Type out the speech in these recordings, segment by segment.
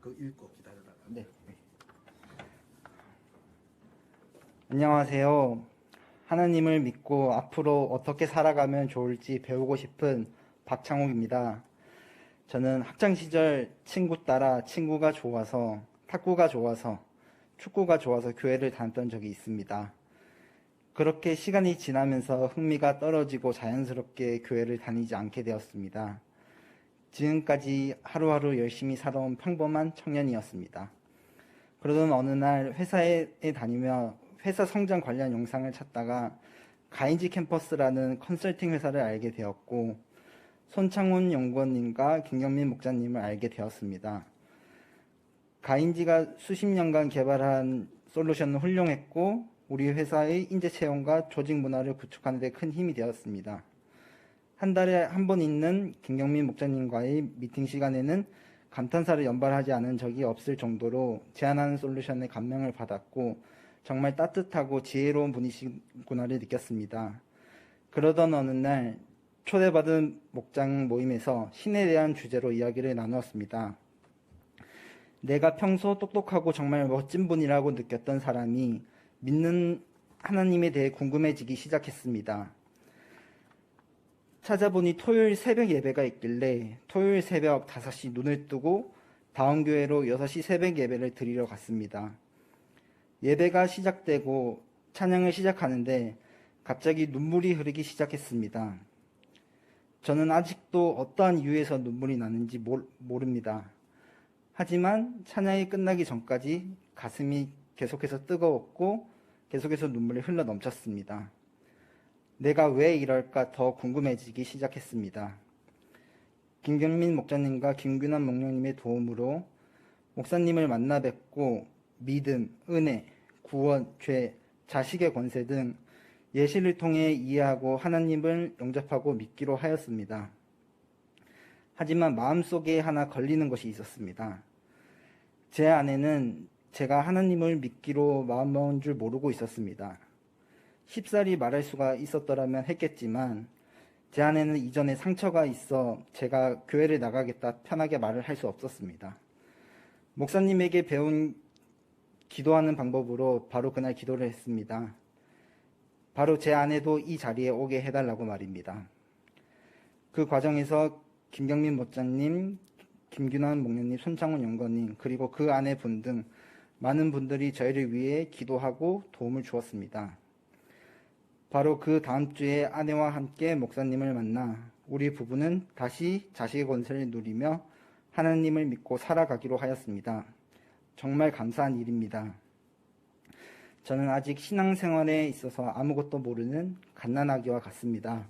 그 읽고 기다려라. 네. 안녕하세요. 하나님을 믿고 앞으로 어떻게 살아가면 좋을지 배우고 싶은 박창욱입니다. 저는 학창시절 친구 따라 친구가 좋아서, 탁구가 좋아서, 축구가 좋아서 교회를 다녔던 적이 있습니다. 그렇게 시간이 지나면서 흥미가 떨어지고 자연스럽게 교회를 다니지 않게 되었습니다. 지금까지 하루하루 열심히 살아온 평범한 청년이었습니다. 그러던 어느 날 회사에 다니며 회사 성장 관련 영상을 찾다가 가인지 캠퍼스라는 컨설팅 회사를 알게 되었고 손창훈 연구원님과 김경민 목사님을 알게 되었습니다. 가인지가 수십 년간 개발한 솔루션은 훌륭했고 우리 회사의 인재 채용과 조직 문화를 구축하는 데 큰 힘이 되었습니다. 한 달에 한 번 있는 김경민 목사님과의 미팅 시간에는 감탄사를 연발하지 않은 적이 없을 정도로 제안하는 솔루션에 감명을 받았고 정말 따뜻하고 지혜로운 분이시구나를 느꼈습니다. 그러던 어느 날 초대받은 목장 모임에서 신에 대한 주제로 이야기를 나누었습니다. 내가 평소 똑똑하고 정말 멋진 분이라고 느꼈던 사람이 믿는 하나님에 대해 궁금해지기 시작했습니다. 찾아보니 토요일 새벽 예배가 있길래 토요일 새벽 5시 눈을 뜨고 다음 교회로 6시 새벽 예배를 드리러 갔습니다. 예배가 시작되고 찬양을 시작하는데 갑자기 눈물이 흐르기 시작했습니다. 저는 아직도 어떠한 이유에서 눈물이 나는지 모릅니다. 하지만 찬양이 끝나기 전까지 가슴이 계속해서 뜨거웠고 계속해서 눈물이 흘러 넘쳤습니다. 내가 왜 이럴까 더 궁금해지기 시작했습니다. 김경민 목사님과 김균환 목령님의 도움으로 목사님을 만나 뵙고 믿음, 은혜, 구원, 죄, 자식의 권세 등 예시를 통해 이해하고 하나님을 영접하고 믿기로 하였습니다. 하지만 마음속에 하나 걸리는 것이 있었습니다. 제 안에는 제가 하나님을 믿기로 마음먹은 줄 모르고 있었습니다. 쉽사리 말할 수가 있었더라면 했겠지만 제 안에는 이전에 상처가 있어 제가 교회를 나가겠다 편하게 말을 할 수 없었습니다. 목사님에게 배운 기도하는 방법으로 바로 그날 기도를 했습니다. 바로 제 아내도 이 자리에 오게 해달라고 말입니다. 그 과정에서 김경민 목사님, 김균환 목사님, 손창훈 연구원님 그리고 그 아내분 등 많은 분들이 저희를 위해 기도하고 도움을 주었습니다. 바로 그 다음 주에 아내와 함께 목사님을 만나 우리 부부는 다시 자식의 권세를 누리며 하나님을 믿고 살아가기로 하였습니다. 정말 감사한 일입니다. 저는 아직 신앙생활에 있어서 아무것도 모르는 갓난아기와 같습니다.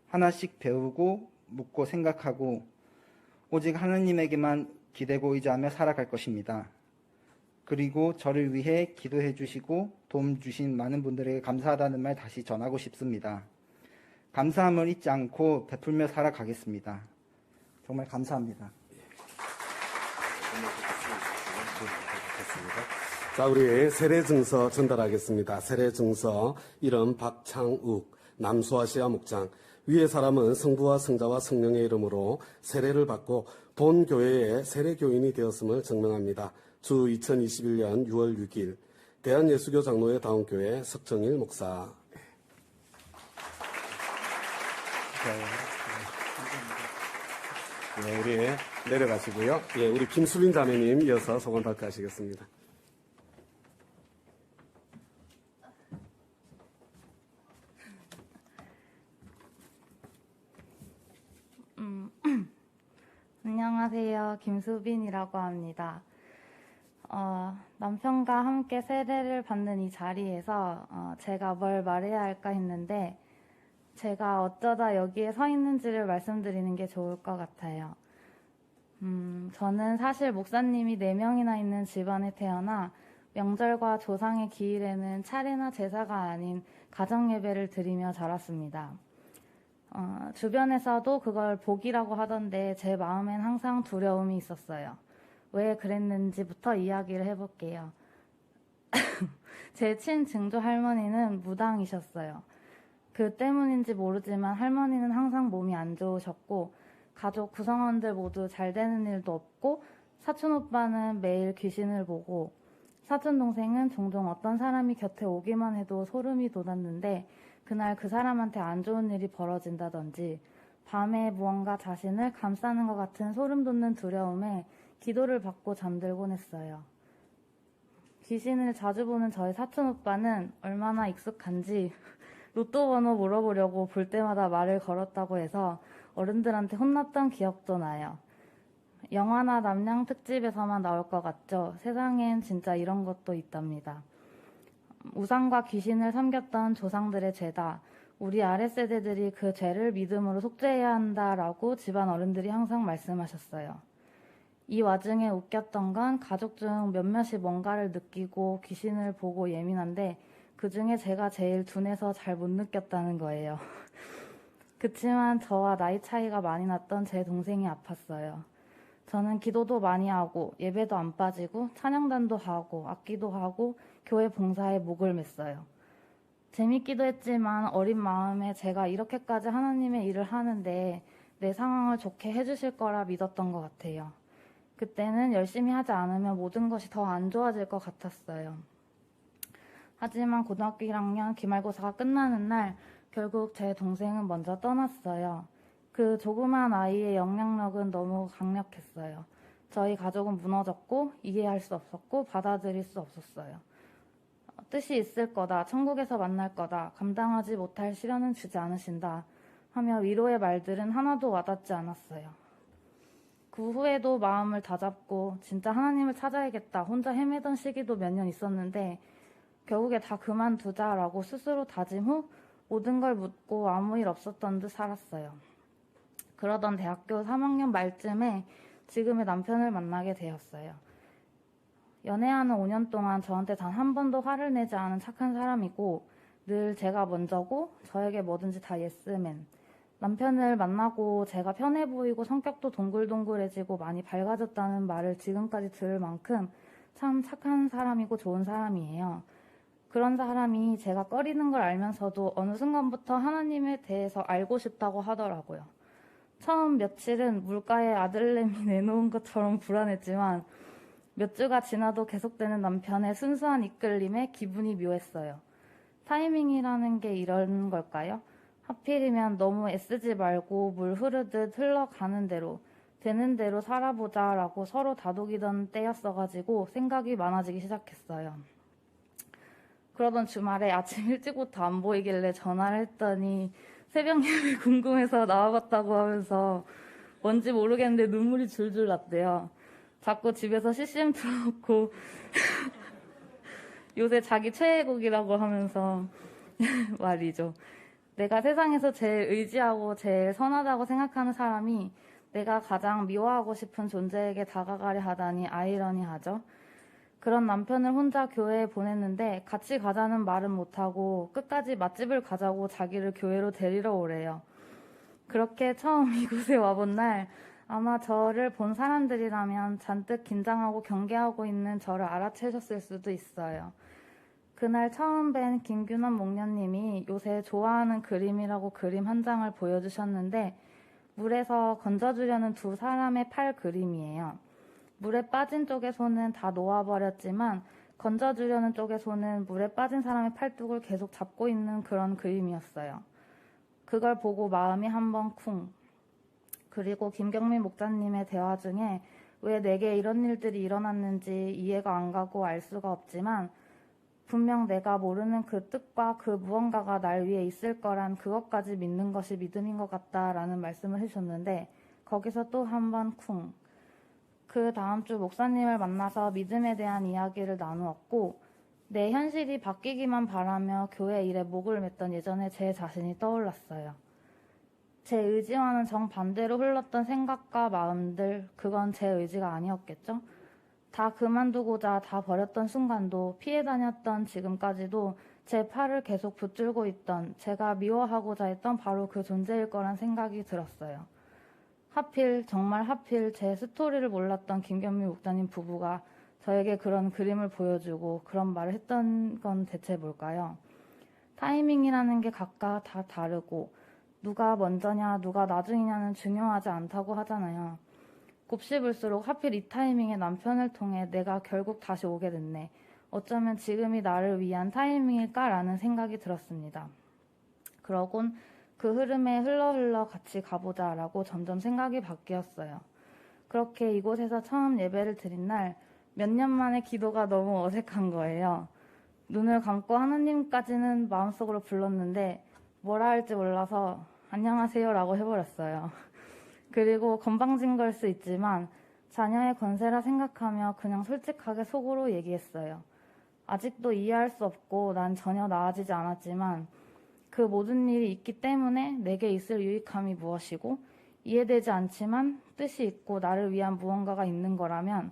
하나씩 배우고 묻고 생각하고 오직 하나님에게만 기대고 의지하며 살아갈 것입니다. 그리고 저를 위해 기도해 주시고 도움 주신 많은 분들에게 감사하다는 말 다시 전하고 싶습니다. 감사함을 잊지 않고 베풀며 살아가겠습니다. 정말 감사합니다. 자, 우리 세례증서 전달하겠습니다. 세례증서 이름 박창욱, 남수아시아 목장. 위의 사람은 성부와 성자와 성령의 이름으로 세례를 받고 본 교회의 세례교인이 되었음을 증명합니다. 주 2021년 6월 6일 대한예수교 장로회 다운교회 석정일 목사. 네, 우리 내려가시고요. 예, 우리 김수빈 자매님 이어서 소감 발표하시겠습니다. 안녕하세요. 김수빈이라고 합니다. 남편과 함께 세례를 받는 이 자리에서 제가 뭘 말해야 할까 했는데 제가 어쩌다 여기에 서 있는지를 말씀드리는 게 좋을 것 같아요. 저는 사실 목사님이 4명이나 있는 집안에 태어나 명절과 조상의 기일에는 차례나 제사가 아닌 가정예배를 드리며 자랐습니다. 주변에서도 그걸 복이라고 하던데 제 마음엔 항상 두려움이 있었어요. 왜 그랬는지부터 이야기를 해볼게요. 제 친증조 할머니는 무당이셨어요. 그 때문인지 모르지만 할머니는 항상 몸이 안 좋으셨고 가족 구성원들 모두 잘 되는 일도 없고 사촌 오빠는 매일 귀신을 보고 사촌 동생은 종종 어떤 사람이 곁에 오기만 해도 소름이 돋았는데 그날 그 사람한테 안 좋은 일이 벌어진다든지 밤에 무언가 자신을 감싸는 것 같은 소름 돋는 두려움에 기도를 받고 잠들곤 했어요. 귀신을 자주 보는 저희 사촌 오빠는 얼마나 익숙한지 로또 번호 물어보려고 볼 때마다 말을 걸었다고 해서 어른들한테 혼났던 기억도 나요. 영화나 남양 특집에서만 나올 것 같죠? 세상엔 진짜 이런 것도 있답니다. 우상과 귀신을 섬겼던 조상들의 죄다. 우리 아랫세대들이 그 죄를 믿음으로 속죄해야 한다라고 집안 어른들이 항상 말씀하셨어요. 이 와중에 웃겼던 건 가족 중 몇몇이 뭔가를 느끼고 귀신을 보고 예민한데 그 중에 제가 제일 둔해서 잘 못 느꼈다는 거예요. 그치만 저와 나이 차이가 많이 났던 제 동생이 아팠어요. 저는 기도도 많이 하고 예배도 안 빠지고 찬양단도 하고 악기도 하고 교회 봉사에 목을 맸어요. 재밌기도 했지만 어린 마음에 제가 이렇게까지 하나님의 일을 하는데 내 상황을 좋게 해주실 거라 믿었던 것 같아요. 그때는 열심히 하지 않으면 모든 것이 더 안 좋아질 것 같았어요. 하지만 고등학교 1학년 기말고사가 끝나는 날 결국 제 동생은 먼저 떠났어요. 그 조그만 아이의 영향력은 너무 강력했어요. 저희 가족은 무너졌고 이해할 수 없었고 받아들일 수 없었어요. 뜻이 있을 거다, 천국에서 만날 거다, 감당하지 못할 시련은 주지 않으신다 하며 위로의 말들은 하나도 와닿지 않았어요. 그 후에도 마음을 다잡고 진짜 하나님을 찾아야겠다 혼자 헤매던 시기도 몇 년 있었는데 결국에 다 그만두자라고 스스로 다짐 후 모든 걸 묻고 아무 일 없었던 듯 살았어요. 그러던 대학교 3학년 말쯤에 지금의 남편을 만나게 되었어요. 연애하는 5년 동안 저한테 단 한 번도 화를 내지 않은 착한 사람이고 늘 제가 먼저고 저에게 뭐든지 다 예스맨. 남편을 만나고 제가 편해 보이고 성격도 동글동글해지고 많이 밝아졌다는 말을 지금까지 들을 만큼 참 착한 사람이고 좋은 사람이에요. 그런 사람이 제가 꺼리는 걸 알면서도 어느 순간부터 하나님에 대해서 알고 싶다고 하더라고요. 처음 며칠은 물가에 아들내미 내놓은 것처럼 불안했지만 몇 주가 지나도 계속되는 남편의 순수한 이끌림에 기분이 묘했어요. 타이밍이라는 게 이런 걸까요? 하필이면 너무 애쓰지 말고 물 흐르듯 흘러가는 대로 되는 대로 살아보자라고 서로 다독이던 때였어가지고 생각이 많아지기 시작했어요. 그러던 주말에 아침 일찍부터 안 보이길래 전화를 했더니 새벽 예배 궁금해서 나와봤다고 하면서 뭔지 모르겠는데 눈물이 줄줄 났대요. 자꾸 집에서 CCM 틀어놓고 요새 자기 최애곡이라고 하면서 말이죠. 내가 세상에서 제일 의지하고 제일 선하다고 생각하는 사람이 내가 가장 미워하고 싶은 존재에게 다가가려 하다니 아이러니하죠. 그런 남편을 혼자 교회에 보냈는데 같이 가자는 말은 못하고 끝까지 맛집을 가자고 자기를 교회로 데리러 오래요. 그렇게 처음 이곳에 와본 날 아마 저를 본 사람들이라면 잔뜩 긴장하고 경계하고 있는 저를 알아채셨을 수도 있어요. 그날 처음 뵌 김균원 목녀님이 요새 좋아하는 그림이라고 그림 한 장을 보여주셨는데 물에서 건져주려는 두 사람의 팔 그림이에요. 물에 빠진 쪽의 손은 다 놓아버렸지만 건져주려는 쪽의 손은 물에 빠진 사람의 팔뚝을 계속 잡고 있는 그런 그림이었어요. 그걸 보고 마음이 한번 쿵. 그리고 김경민 목사님의 대화 중에 왜 내게 이런 일들이 일어났는지 이해가 안 가고 알 수가 없지만 분명 내가 모르는 그 뜻과 그 무언가가 날 위해 있을 거란 그것까지 믿는 것이 믿음인 것 같다라는 말씀을 해주셨는데 거기서 또 한 번 쿵. 그 다음 주 목사님을 만나서 믿음에 대한 이야기를 나누었고 내 현실이 바뀌기만 바라며 교회 일에 목을 맸던 예전에 제 자신이 떠올랐어요. 제 의지와는 정반대로 흘렀던 생각과 마음들, 그건 제 의지가 아니었겠죠? 다 그만두고자 다 버렸던 순간도 피해 다녔던 지금까지도 제 팔을 계속 붙들고 있던 제가 미워하고자 했던 바로 그 존재일 거란 생각이 들었어요. 하필 정말 하필 제 스토리를 몰랐던 김경민 목사님 부부가 저에게 그런 그림을 보여주고 그런 말을 했던 건 대체 뭘까요? 타이밍이라는 게 각각 다 다르고 누가 먼저냐 누가 나중이냐는 중요하지 않다고 하잖아요. 곱씹을수록 하필 이 타이밍에 남편을 통해 내가 결국 다시 오게 됐네. 어쩌면 지금이 나를 위한 타이밍일까라는 생각이 들었습니다. 그러곤 그 흐름에 흘러 같이 가보자라고 점점 생각이 바뀌었어요. 그렇게 이곳에서 처음 예배를 드린 날 몇 년 만에 기도가 너무 어색한 거예요. 눈을 감고 하나님까지는 마음속으로 불렀는데 뭐라 할지 몰라서 안녕하세요라고 해버렸어요. 그리고 건방진 걸 수 있지만 자녀의 권세라 생각하며 그냥 솔직하게 속으로 얘기했어요. 아직도 이해할 수 없고 난 전혀 나아지지 않았지만 그 모든 일이 있기 때문에 내게 있을 유익함이 무엇이고 이해되지 않지만 뜻이 있고 나를 위한 무언가가 있는 거라면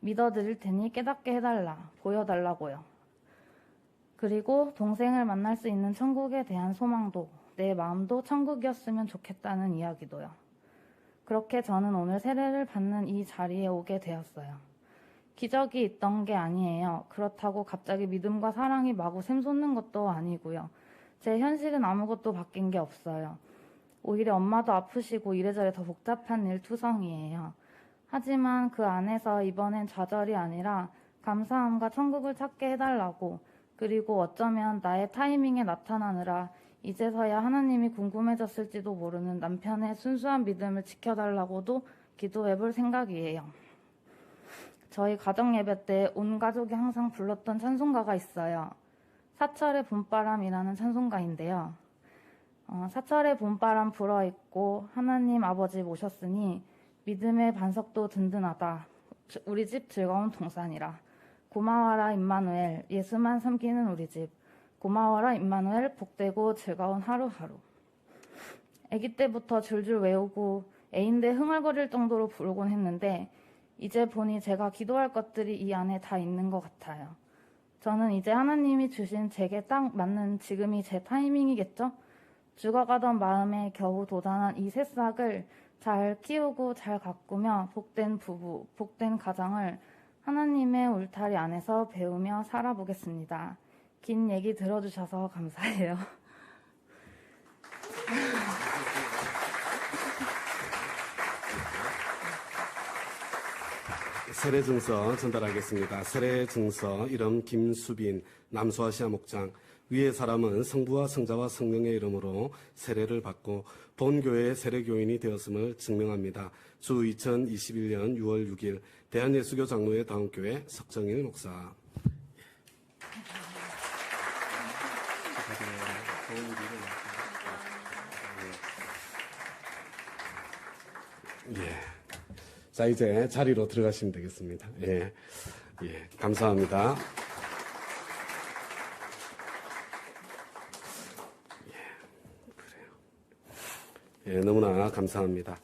믿어드릴 테니 깨닫게 해달라, 보여달라고요. 그리고 동생을 만날 수 있는 천국에 대한 소망도 내 마음도 천국이었으면 좋겠다는 이야기도요. 그렇게 저는 오늘 세례를 받는 이 자리에 오게 되었어요. 기적이 있던 게 아니에요. 그렇다고 갑자기 믿음과 사랑이 마구 샘솟는 것도 아니고요. 제 현실은 아무것도 바뀐 게 없어요. 오히려 엄마도 아프시고 이래저래 더 복잡한 일투성이에요. 하지만 그 안에서 이번엔 좌절이 아니라 감사함과 천국을 찾게 해달라고, 그리고 어쩌면 나의 타이밍에 나타나느라 이제서야 하나님이 궁금해졌을지도 모르는 남편의 순수한 믿음을 지켜달라고도 기도해볼 생각이에요. 저희 가정예배 때 온 가족이 항상 불렀던 찬송가가 있어요. 사철의 봄바람이라는 찬송가인데요. 사철의 봄바람 불어있고 하나님 아버지 모셨으니 믿음의 반석도 든든하다. 우리 집 즐거운 동산이라. 고마워라 임마누엘, 예수만 섬기는 우리 집. 고마워라 임마누엘, 복되고 즐거운 하루하루. 아기 때부터 줄줄 외우고 애인데 흥얼거릴 정도로 부르곤 했는데 이제 보니 제가 기도할 것들이 이 안에 다 있는 것 같아요. 저는 이제 하나님이 주신 제게 딱 맞는 지금이 제 타이밍이겠죠? 죽어가던 마음에 겨우 도단한 이 새싹을 잘 키우고 잘 가꾸며 복된 부부, 복된 가정을 하나님의 울타리 안에서 배우며 살아보겠습니다. 긴 얘기 들어주셔서 감사해요. 세례증서 전달하겠습니다. 세례증서 이름 김수빈, 남수아시아 목장. 위의 사람은 성부와 성자와 성령의 이름으로 세례를 받고 본교회의 세례교인이 되었음을 증명합니다. 주 2021년 6월 6일 대한예수교 장로회 다운교회 석정일 목사. 예. 자, 이제 자리로 들어가시면 되겠습니다. 예. 예. 감사합니다. 예. 그래요. 예. 너무나 감사합니다.